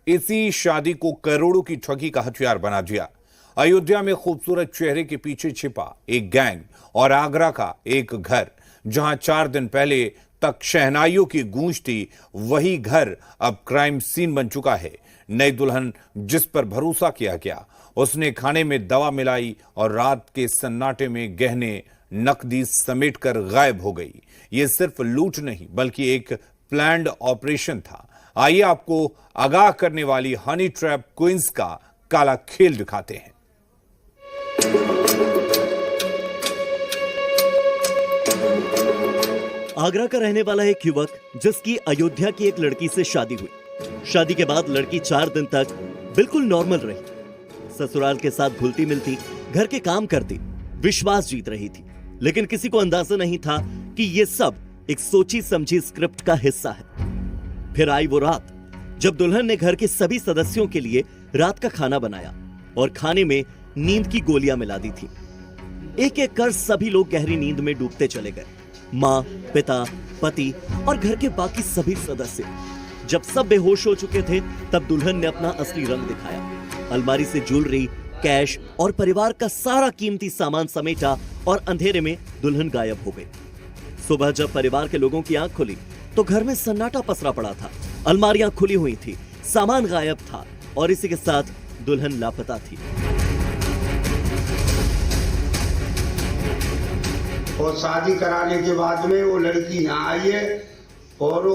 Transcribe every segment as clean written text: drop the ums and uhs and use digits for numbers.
इसी शादी को करोड़ों की ठगी का हथियार बना दिया। अयोध्या में खूबसूरत चेहरे के पीछे छिपा एक गैंग और आगरा का एक घर, जहां 4 दिन पहले तक शहनाइयों की गूंज थी, वही घर अब क्राइम सीन बन चुका है। नई दुल्हन जिस पर भरोसा किया गया, उसने खाने में दवा मिलाई और रात के सन्नाटे में गहने नकदी समेटकर गायब हो गई। यह सिर्फ लूट नहीं बल्कि एक प्लान्ड ऑपरेशन था। आइए आपको आगाह करने वाली हनी ट्रैप क्वींस का काला खेल दिखाते हैं। आगरा का रहने वाला एक युवक जिसकी अयोध्या की एक लड़की से शादी हुई। शादी के बाद लड़की 4 दिन तक बिल्कुल नॉर्मल रही। ससुराल के साथ घुलती मिलती, घर के काम करती, विश्वास जीत रही थी। लेकिन किसी को अंदाजा नहीं था कि यह सब एक सोची समझी स्क्रिप्ट का हिस्सा है। फिर आई वो रात जब दुल्हन ने घर के सभी सदस्यों के लिए रात का खाना बनाया और खाने में नींद की गोलियां मिला दी थी। एक एक कर सभी लोग गहरी नींद में डूबते चले गए। माँ, पिता, पति और घर के बाकी सभी सदस्य। जब सब बेहोश हो चुके थे, तब दुल्हन ने अपना असली रंग दिखाया। अलमारी से ज्वेलरी, कैश और परिवार का सारा कीमती सामान समेटा और अंधेरे में दुल्हन गायब हो गई। सुबह जब परिवार के लोगों की आंख खुली तो घर में सन्नाटा पसरा पड़ा था। अलमारियां खुली हुई थी, सामान गायब था और इसी के साथ दुल्हन लापता थी। और शादी कराने के बाद में वो लड़की यहाँ आई है और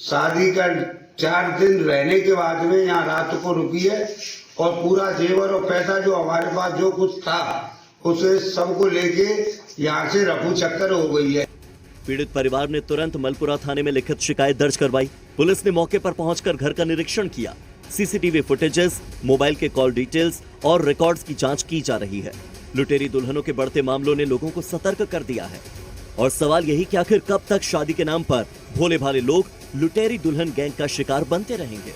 शादी का 4 दिन रहने के बाद में यहाँ रात को रुकी है और पूरा जेवर और पैसा जो हमारे पास जो कुछ था उसे सबको लेके यहाँ से रफू चक्कर हो गई है। पीड़ित परिवार ने तुरंत मलपुरा थाने में लिखित शिकायत दर्ज करवाई। पुलिस ने मौके पर पहुंचकर घर का निरीक्षण किया। सीसीटीवी फुटेजेस, मोबाइल के कॉल डिटेल्स और रिकॉर्ड्स की जांच की जा रही है। लुटेरी दुल्हनों के बढ़ते मामलों ने लोगों को सतर्क कर दिया है और सवाल यही कि आखिर कब तक शादी के नाम पर भोले भाले लोग लुटेरी दुल्हन गैंग का शिकार बनते रहेंगे।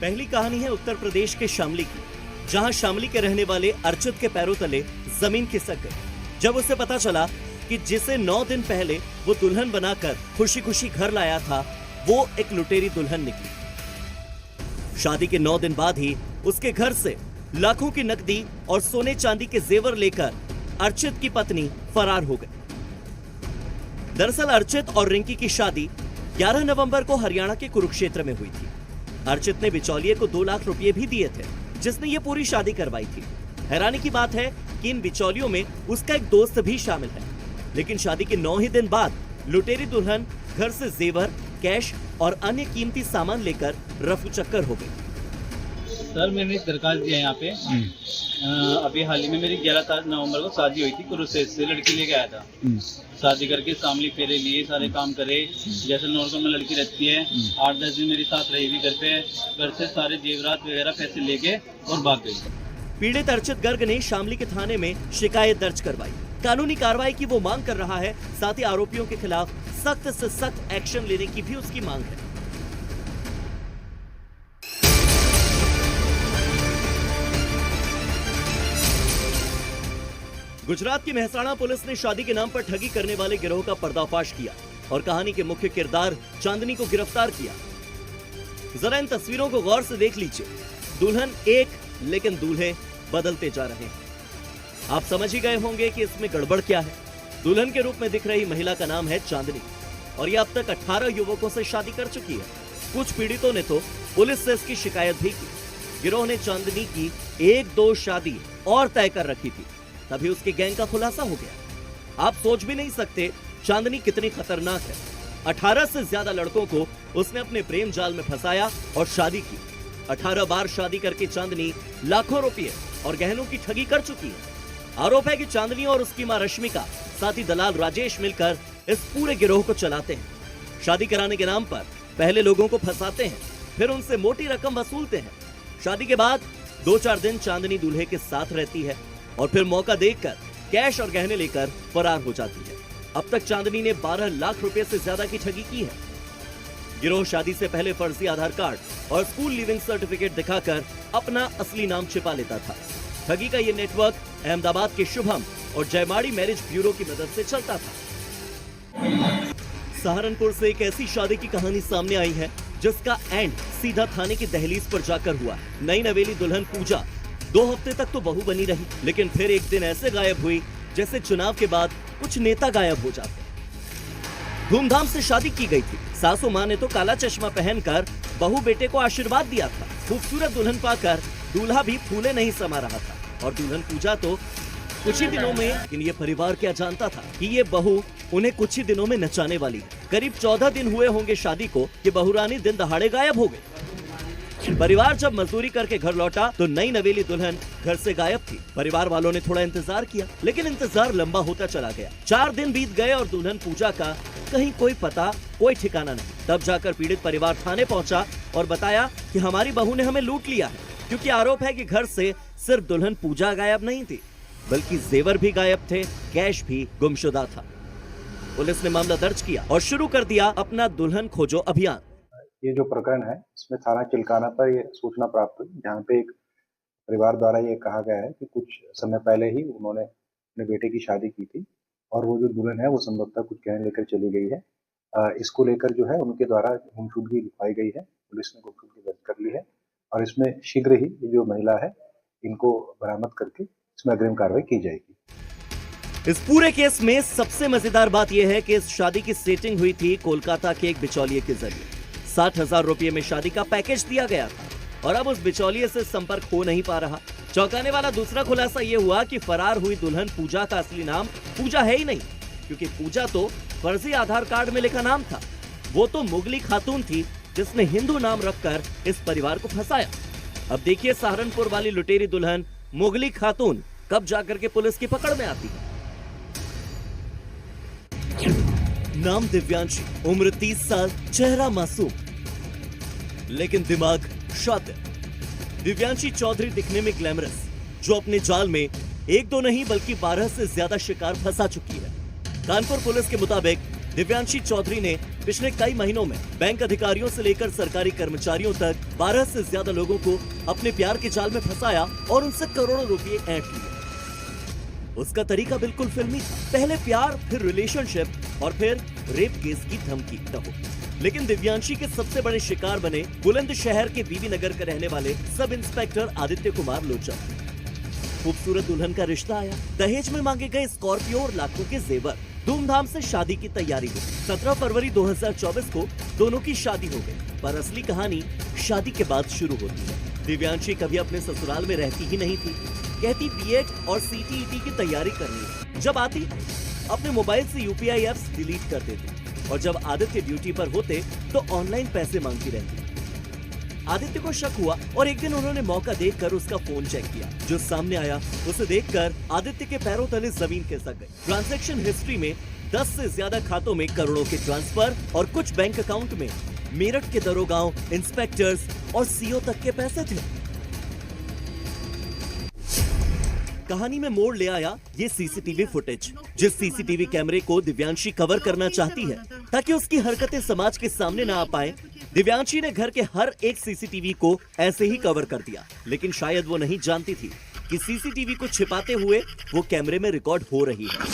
पहली कहानी है उत्तर प्रदेश के शामली की, जहां शामली के रहने वाले अर्चित के पैरों तले जमीन खिसक गई जब उसे पता चला कि जिसे 9 दिन पहले वो दुल्हन बनाकर खुशी खुशी घर लाया था, वो एक लुटेरी दुल्हन निकली। शादी के 9 दिन बाद ही उसके घर से लाखों की नकदी और सोने चांदी के जेवर लेकर अर्चित की पत्नी फरार हो गई। दरअसल अर्चित और रिंकी की शादी 11 नवंबर को हरियाणा के कुरुक्षेत्र में हुई थी। अर्चित ने बिचौलिए को 2 लाख रुपए भी दिए थे, जिसने ये पूरी शादी करवाई थी। हैरानी की बात है कि इन बिचौलियों में उसका एक दोस्त भी शामिल है। लेकिन शादी के 9 ही दिन बाद लुटेरी दुल्हन घर से जेवर, कैश और अन्य कीमती सामान लेकर रफू चक्कर हो गई। सर, मैंने एक दरखास्त दिया यहाँ पे। अभी हाल ही में मेरी 11 नवंबर को शादी हुई थी। कुरुक्षेत्र से लड़की लेके आया था। शादी करके शामली फेरे लिए, सारे काम करे जैसे नॉर्मल में लड़की रहती है। 8-10 दिन मेरे साथ रही भी घर पे। घर से सारे जेवरात वगैरह पैसे लेके और भाग गई। पीड़ित अर्चित गर्ग ने शामली के थाने में शिकायत दर्ज करवाई। कानूनी कार्रवाई की वो मांग कर रहा है। साथ ही आरोपियों के खिलाफ सख्त से सख्त एक्शन लेने की भी उसकी मांग है। गुजरात की मेहसाणा पुलिस ने शादी के नाम पर ठगी करने वाले गिरोह का पर्दाफाश किया और कहानी के मुख्य किरदार चांदनी को गिरफ्तार किया। जरा इन तस्वीरों को गौर से देख लीजिए। दुल्हन एक, लेकिन दूल्हे बदलते जा रहे हैं। आप समझ ही गए होंगे कि इसमें गड़बड़ क्या है। दुल्हन के रूप में दिख रही महिला का नाम है चांदनी और ये अब तक 18 युवकों से शादी कर चुकी है। कुछ पीड़ितों ने तो पुलिस से इसकी शिकायत भी की। गिरोह ने चांदनी की 1-2 शादी और तय कर रखी थी, तभी उसके गैंग का खुलासा हो गया। आप सोच भी नहीं सकते चांदनी कितनी खतरनाक है। 18 से ज्यादा लड़कों को उसने अपने प्रेम जाल में फंसाया और शादी की। 18 बार शादी करके चांदनी लाखों रुपए और गहनों की ठगी कर चुकी है। आरोप है कि चांदनी और उसकी मां रश्मिका, साथ ही दलाल राजेश मिलकर इस पूरे गिरोह को चलाते हैं। शादी कराने के नाम पर पहले लोगों को फंसाते हैं, फिर उनसे मोटी रकम वसूलते हैं। शादी के बाद 2-4 दिन चांदनी दूल्हे के साथ रहती है और फिर मौका देखकर कैश और गहने लेकर फरार हो जाती है। अब तक चांदनी ने 12 लाख रुपए से ज्यादा की ठगी की है। गिरोह शादी से पहले फर्जी आधार कार्ड और स्कूल लिविंग सर्टिफिकेट दिखाकर अपना असली नाम छिपा लेता था। ठगी का ये नेटवर्क अहमदाबाद के शुभम और जयमाड़ी मैरिज ब्यूरो की मदद से चलता था। सहारनपुर से एक ऐसी शादी की कहानी सामने आई है जिसका एंड सीधा थाने की दहलीज पर जाकर हुआ। नई नवेली दुल्हन पूजा 2 हफ्ते तक तो बहू बनी रही, लेकिन फिर एक दिन ऐसे गायब हुई जैसे चुनाव के बाद कुछ नेता गायब हो जाते। धूमधाम से शादी की गई थी। सासू माँ ने तो काला चश्मा पहनकर बहू बेटे को आशीर्वाद दिया था। खूबसूरत दुल्हन पाकर दूल्हा भी फूले नहीं समा रहा था और दुल्हन पूजा तो कुछ ही दिनों में। लेकिन ये परिवार क्या जानता था कि ये बहू उन्हें कुछ ही दिनों में नचाने वाली है। करीब 14 दिन हुए होंगे शादी को कि बहुरानी दिन दहाड़े गायब हो गई। परिवार जब मजदूरी करके घर लौटा तो नई नवेली दुल्हन घर से गायब थी। परिवार वालों ने थोड़ा इंतजार किया, लेकिन इंतजार लंबा होता चला गया। 4 दिन बीत गए और दुल्हन पूजा का कहीं कोई पता, कोई ठिकाना नहीं। तब जाकर पीड़ित परिवार थाने पहुंचा और बताया कि हमारी बहू ने हमें लूट लिया है, क्योंकि आरोप है कि घर से सिर्फ दुल्हन पूजा गायब नहीं थी, बल्कि जेवर भी गायब थे, कैश भी गुमशुदा था। पुलिस ने मामला दर्ज किया और शुरू कर दिया अपना दुल्हन खोजो अभियान। ये जो प्रकरण है इसमें थाना चिल्काना पर ये सूचना प्राप्त हुई, जहाँ पे एक परिवार द्वारा ये कहा गया है कि कुछ समय पहले ही उन्होंने अपने बेटे की शादी की थी और वो जो दुल्हन है वो संभवतः कुछ गहने लेकर चली गई है। इसको लेकर जो है उनके द्वारा गुमशुदगी लिखवाई गई है। पुलिस ने गुमशुदगी दर्ज कर ली है और इसमें शीघ्र ही ये जो महिला है इनको बरामद करके इसमें अग्रिम कार्रवाई की जाएगी। इस पूरे केस में सबसे मजेदार बात यह है कि इस शादी की सेटिंग हुई थी कोलकाता के एक बिचौलिए के जरिए। 60,000 रुपये में शादी का पैकेज दिया गया था और अब उस बिचौलिए से संपर्क हो नहीं पा रहा। चौंकाने वाला दूसरा खुलासा ये हुआ कि फरार हुई दुल्हन पूजा का असली नाम पूजा है ही नहीं, क्योंकि पूजा तो फर्जी आधार कार्ड में लिखा नाम था। वो तो मुगली खातून थी जिसने हिंदू नाम रखकर इस परिवार को फंसाया। अब देखिए सहारनपुर वाली लुटेरी दुल्हन मुगली खातून कब जाकर के पुलिस की पकड़ में आती है। नाम दिव्यांशी, उम्र 30 साल, चेहरा मासूम लेकिन दिमाग शातिर। दिव्यांशी चौधरी दिखने में ग्लैमरस, जो अपने जाल में 1-2 नहीं बल्कि 12 से ज्यादा शिकार फंसा चुकी है। कानपुर पुलिस के मुताबिक दिव्यांशी चौधरी ने पिछले कई महीनों में बैंक अधिकारियों से लेकर सरकारी कर्मचारियों तक 12 से ज्यादा लोगों को अपने प्यार के जाल में फंसाया और उनसे करोड़ों रुपए ऐंठ लिए। उसका तरीका बिल्कुल फिल्मी था। पहले प्यार, फिर रिलेशनशिप और फिर रेप केस की धमकी। लेकिन दिव्यांशी के सबसे बड़े शिकार बने बुलंदशहर के बीबी नगर के रहने वाले सब इंस्पेक्टर आदित्य कुमार लोचन। खूबसूरत दुल्हन का रिश्ता आया, दहेज में मांगे गए स्कॉर्पियो और लाखों के जेवर। धूमधाम से शादी की तैयारी हुई। 17 फरवरी 2024 को दोनों की शादी हो गई, पर असली कहानी शादी के बाद शुरू होती है। दिव्यांशी कभी अपने ससुराल में रहती ही नहीं थी। कहती बीएड और सीटीईटी की तैयारी करनी है। जब आती अपने मोबाइल से यूपीआई एप्स डिलीट कर देती और जब आदित्य ड्यूटी पर होते तो ऑनलाइन पैसे मांगती रहती। आदित्य को शक हुआ और एक दिन उन्होंने मौका देखकर उसका फोन चेक किया। जो सामने आया उसे देखकर आदित्य के पैरों तले जमीन खिसक गई। ट्रांजैक्शन हिस्ट्री में 10 से ज्यादा खातों में करोड़ों के ट्रांसफर और कुछ बैंक अकाउंट में मेरठ के दरोगाओं, इंस्पेक्टर्स और सीओ तक के पैसे थे। कहानी में मोड़ ले आया ये सीसीटीवी फुटेज। जिस सीसीटीवी कैमरे को दिव्यांशी कवर करना चाहती है ताकि उसकी हरकतें समाज के सामने ना आ पाए, दिव्यांशी ने घर के हर एक सीसीटीवी को ऐसे ही कवर कर दिया। लेकिन शायद वो नहीं जानती थी कि सीसीटीवी को छिपाते हुए वो कैमरे में रिकॉर्ड हो रही है।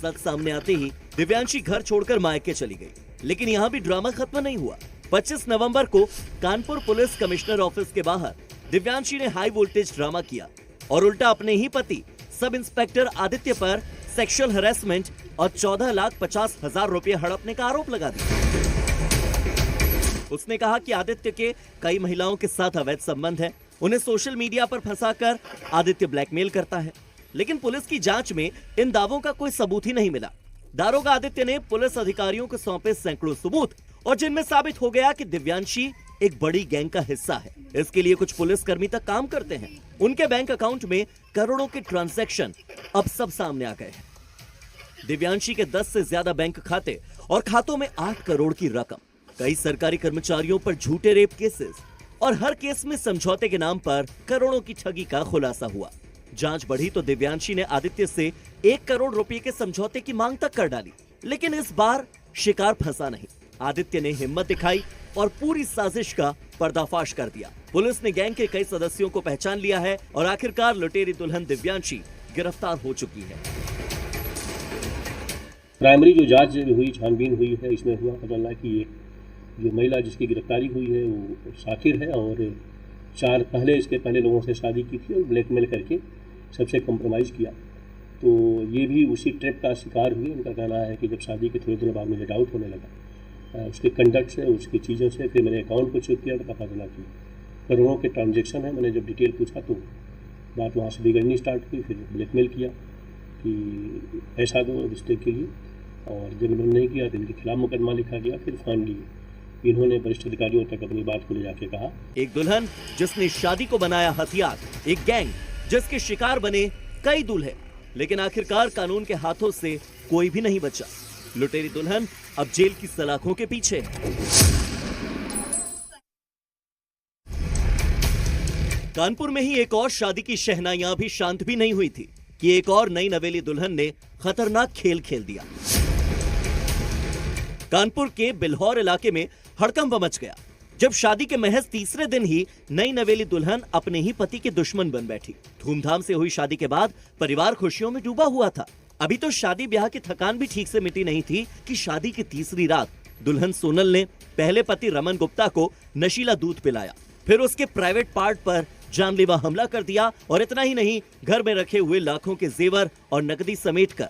सच सामने आते ही दिव्यांशी घर छोड़कर मायके चली गई। लेकिन यहाँ भी ड्रामा खत्म नहीं हुआ। 25 नवंबर को कानपुर पुलिस कमिश्नर ऑफिस के बाहर दिव्यांशी ने हाई वोल्टेज ड्रामा किया और उल्टा अपने ही पति सब इंस्पेक्टर आदित्य पर सेक्सुअल हैरेसमेंट और 14,50,000 रुपए हड़पने का आरोप लगा दिया। उसने कहा कि आदित्य के कई महिलाओं के साथ अवैध संबंध है, उन्हें सोशल मीडिया पर फंसाकर आदित्य ब्लैकमेल करता है। लेकिन पुलिस की जांच में इन दावों का कोई सबूत ही नहीं मिला। दारोगा आदित्य ने पुलिस अधिकारियों को सौंपे सैकड़ों सबूत और जिनमें साबित हो गया कि दिव्यांशी एक बड़ी गैंग का हिस्सा है। इसके लिए कुछ पुलिसकर्मी तक काम करते हैं। उनके बैंक अकाउंट में करोड़ों के ट्रांजैक्शन अब सब सामने आ गए हैं। दिव्यांशी के 10 से ज्यादा बैंक खाते और खातों में 8 करोड़ की रकम, कई सरकारी कर्मचारियों पर झूठे रेप केसेस और हर केस में समझौते के नाम पर करोड़ों की ठगी का खुलासा हुआ। जांच बढ़ी तो दिव्यांशी ने आदित्य से 1 करोड़ रुपए के समझौते की मांग तक कर डाली। लेकिन इस बार शिकार फंसा नहीं। आदित्य ने हिम्मत दिखाई और पूरी साजिश का पर्दाफाश कर दिया। पुलिस ने गैंग के कई सदस्यों को पहचान लिया है और आखिरकार लुटेरी दुल्हन दिव्यांशी गिरफ्तार हो चुकी है। प्राइमरी जो जांच हुई, छानबीन हुई है, इसमें हुआ पता चला कि ये जो महिला जिसकी गिरफ्तारी हुई है वो शाकिर है और इसके पहले लोगों से शादी की थी और ब्लैकमेल करके सबसे कॉम्प्रोमाइज़ किया। तो ये भी उसी ट्रैप का शिकार हुई। उनका कहना है कि जब शादी के थोड़े दिनों बाद मुझे डाउट होने लगा उसके कंडक्ट से, उसकी चीज़ों से, फिर मैंने अकाउंट को चेक किया तो पता चला कि करोड़ों के ट्रांजेक्शन है। मैंने जब डिटेल पूछा तो बात वहाँ से बिगड़नी स्टार्ट हुई। फिर ब्लैकमेल किया कि पैसा दो रिश्ते के लिए, और जब इन्होंने नहीं किया तो इनके खिलाफ मुकदमा लिखा गया। फिर फाइनली इन्होंने वरिष्ठ अधिकारियों तक अपनी बात को ले जाके कहा। एक दुल्हन जिसने शादी को बनाया हथियार, एक गैंग जिसके शिकार बने कई दूल्हे, लेकिन आखिरकार कानून के हाथों से कोई भी नहीं बचा। लुटेरी दुल्हन अब जेल की सलाखों के पीछे है। कानपुर में ही एक और शादी की शहनाइयां भी शांत भी नहीं हुई थी कि एक और नई नवेली दुल्हन ने खतरनाक खेल खेल दिया। कानपुर के बिल्हौर इलाके में हड़कंप मच गया जब शादी के महज तीसरे दिन ही नई नवेली दुल्हन अपने ही पति के दुश्मन बन बैठी। धूमधाम से हुई शादी के बाद परिवार खुशियों में डूबा हुआ था। अभी तो शादी ब्याह की थकान भी ठीक से मिटी नहीं थी कि शादी की तीसरी रात दुल्हन सोनल ने पहले पति रमन गुप्ता को नशीला दूध पिलाया, फिर उसके प्राइवेट पार्ट पर जानलेवा हमला कर दिया और इतना ही नहीं, घर में रखे हुए लाखों के जेवर और नकदी समेटकर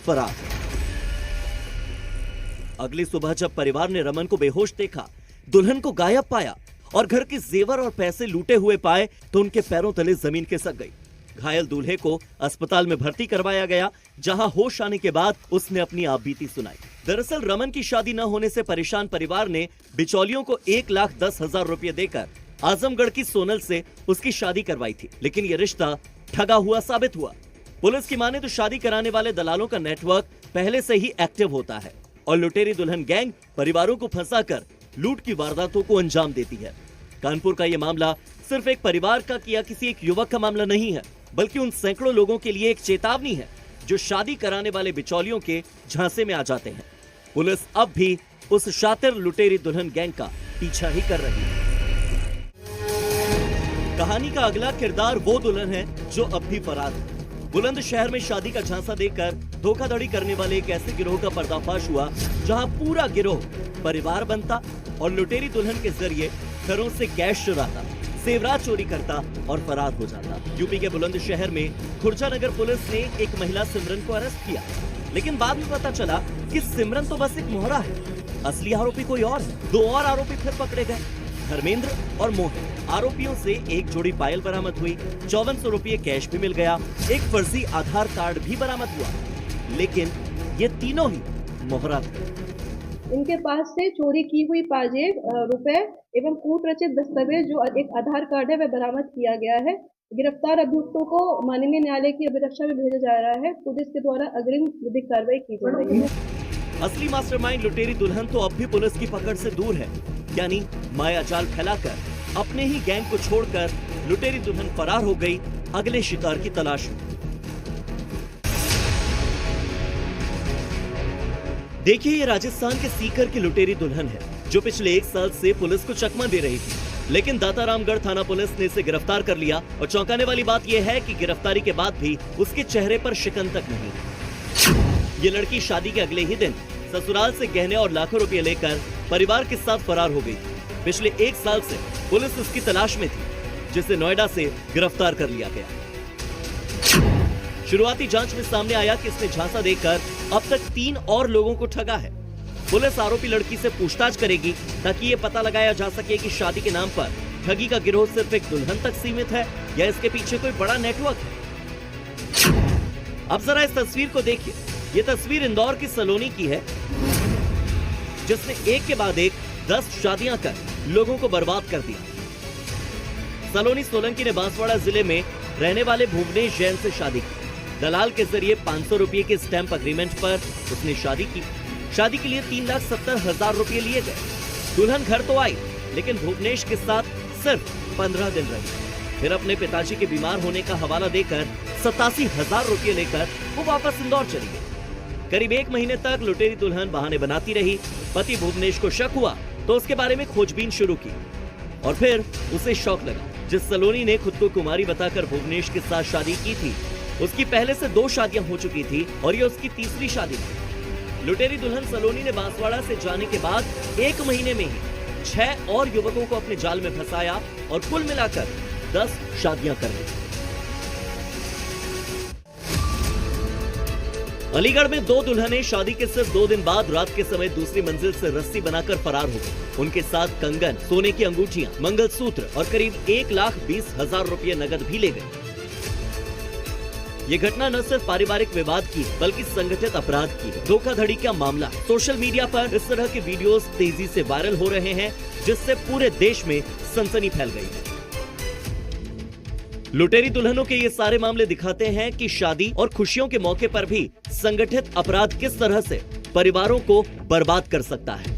फरार। अगली सुबह जब परिवार ने रमन को बेहोश देखा, दुल्हन को गायब पाया और घर के जेवर और पैसे लूटे हुए पाए तो उनके पैरों तले जमीन खिसक गई। घायल दूल्हे को अस्पताल में भर्ती करवाया गया, जहां होश आने के बाद उसने अपनी आपबीती सुनाई। दरअसल रमन की शादी न होने से परेशान परिवार ने बिचौलियों को 1,10,000 रुपए देकर आजमगढ़ की सोनल से उसकी शादी करवाई थी, लेकिन यह रिश्ता ठगा हुआ साबित हुआ। पुलिस की माने तो शादी कराने वाले दलालों का नेटवर्क पहले से ही एक्टिव होता है और लुटेरी दुल्हन गैंग परिवारों को फंसाकर लूट की वारदातों को अंजाम देती है। कानपुर का यह मामला सिर्फ एक परिवार का या किसी एक युवक का मामला नहीं है, बल्कि उन सैकड़ों लोगों के लिए एक चेतावनी है जो शादी कराने वाले बिचौलियों के झांसे में आ जाते हैं। पुलिस अब भी उस शातिर लुटेरी दुल्हन गैंग का पीछा ही कर रही है। कहानी का अगला किरदार वो दुल्हन है जो अब भी फरार है। बुलंदशहर में शादी का झांसा देकर धोखाधड़ी करने वाले एक ऐसे गिरोह का पर्दाफाश हुआ जहां पूरा गिरोह परिवार बनता और लुटेरी दुल्हन के जरिए घरों से कैश चुराता, जेवरात चोरी करता और फरार हो जाता। यूपी के बुलंदशहर में खुर्जा नगर पुलिस ने एक महिला सिमरन को अरेस्ट किया, लेकिन बाद में पता चला कि सिमरन तो बस एक मोहरा है, असली आरोपी कोई और है। 2 और आरोपी फिर पकड़े गए, धर्मेंद्र और मोहन। आरोपियों से एक जोड़ी पायल बरामद हुई, 5400 रुपये कैश भी मिल गया, एक फर्जी आधार कार्ड भी बरामद हुआ, लेकिन ये तीनों ही मोहरा थे। इनके पास से चोरी की हुई पाजेब, रुपए एवं कूट रचित दस्तावेज जो एक आधार कार्ड है वह बरामद किया गया है। गिरफ्तार अभियुक्तों को माननीय न्यायालय की अभिरक्षा में भेजा जा रहा है। पुलिस के द्वारा अग्रिम विधिक कार्रवाई की जा रही है। असली मास्टरमाइंड लुटेरी दुल्हन तो अब भी पुलिस की पकड़ से दूर है, यानी माया जाल फैलाकर अपने ही गैंग को छोड़कर लुटेरी दुल्हन फरार हो गई अगले शिकार की तलाश में। देखिए, ये राजस्थान के सीकर की लुटेरी दुल्हन है जो पिछले 1 साल से पुलिस को चकमा दे रही थी, लेकिन दातारामगढ़ थाना पुलिस ने इसे गिरफ्तार कर लिया। और चौंकाने वाली बात यह है कि गिरफ्तारी के बाद भी उसके चेहरे पर शिकन तक नहीं। ये लड़की शादी के अगले ही दिन ससुराल से गहने और लाखों रुपए लेकर परिवार के साथ फरार हो गई। पिछले 1 साल से पुलिस उसकी तलाश में थी, जिसे नोएडा से गिरफ्तार कर लिया गया। शुरुआती जांच में सामने आया कि इसने झांसा देकर अब तक 3 और लोगों को ठगा है। पुलिस आरोपी लड़की से पूछताछ करेगी ताकि ये पता लगाया जा सके कि शादी के नाम पर ठगी का गिरोह सिर्फ एक दुल्हन तक सीमित है या इसके पीछे कोई बड़ा नेटवर्क है। अब जरा इस तस्वीर को देखिए। ये तस्वीर इंदौर की सलोनी की है, जिसने एक के बाद एक 10 शादियां कर लोगों को बर्बाद कर दिया। सलोनी सोलंकी ने बांसवाड़ा जिले में रहने वाले भुवनेश जैन से शादी की। दलाल के जरिए 500 रुपये के स्टैंप एग्रीमेंट पर उसने शादी की। शादी के लिए 3,70,000 रुपये लिए गए। दुल्हन घर तो आई, लेकिन भुवनेश के साथ सिर्फ 15 दिन रही। फिर अपने पिताजी के बीमार होने का हवाला देकर 87,000 रुपये लेकर वो वापस इंदौर चली गई। करीब 1 महीने तक लुटेरी दुल्हन बहाने बनाती रही। पति भुवनेश को शक हुआ तो उसके बारे में खोजबीन शुरू की और फिर उसे शौक लगा। जिस सलोनी ने खुद को कुमारी बताकर भुवनेश के साथ शादी की थी, उसकी पहले से 2 शादियां हो चुकी थी और ये उसकी तीसरी शादी थी। लुटेरी दुल्हन सलोनी ने बांसवाड़ा से जाने के बाद 1 महीने में ही 6 और युवकों को अपने जाल में फंसाया और कुल मिलाकर 10 शादियां कर ली। अलीगढ़ में 2 दुल्हनें शादी के सिर्फ 2 दिन बाद रात के समय दूसरी मंजिल से रस्सी बनाकर फरार हो गई। उनके साथ कंगन, सोने की अंगूठियां, मंगलसूत्र और करीब 1,20,000 रुपये नकद भी ले गए। ये घटना न सिर्फ पारिवारिक विवाद की बल्कि संगठित अपराध की है। धोखाधड़ी का मामला। सोशल मीडिया पर इस तरह के वीडियोस तेजी से वायरल हो रहे हैं, जिससे पूरे देश में सनसनी फैल गई है। लुटेरी दुल्हनों के ये सारे मामले दिखाते हैं कि शादी और खुशियों के मौके पर भी संगठित अपराध किस तरह से परिवारों को बर्बाद कर सकता है।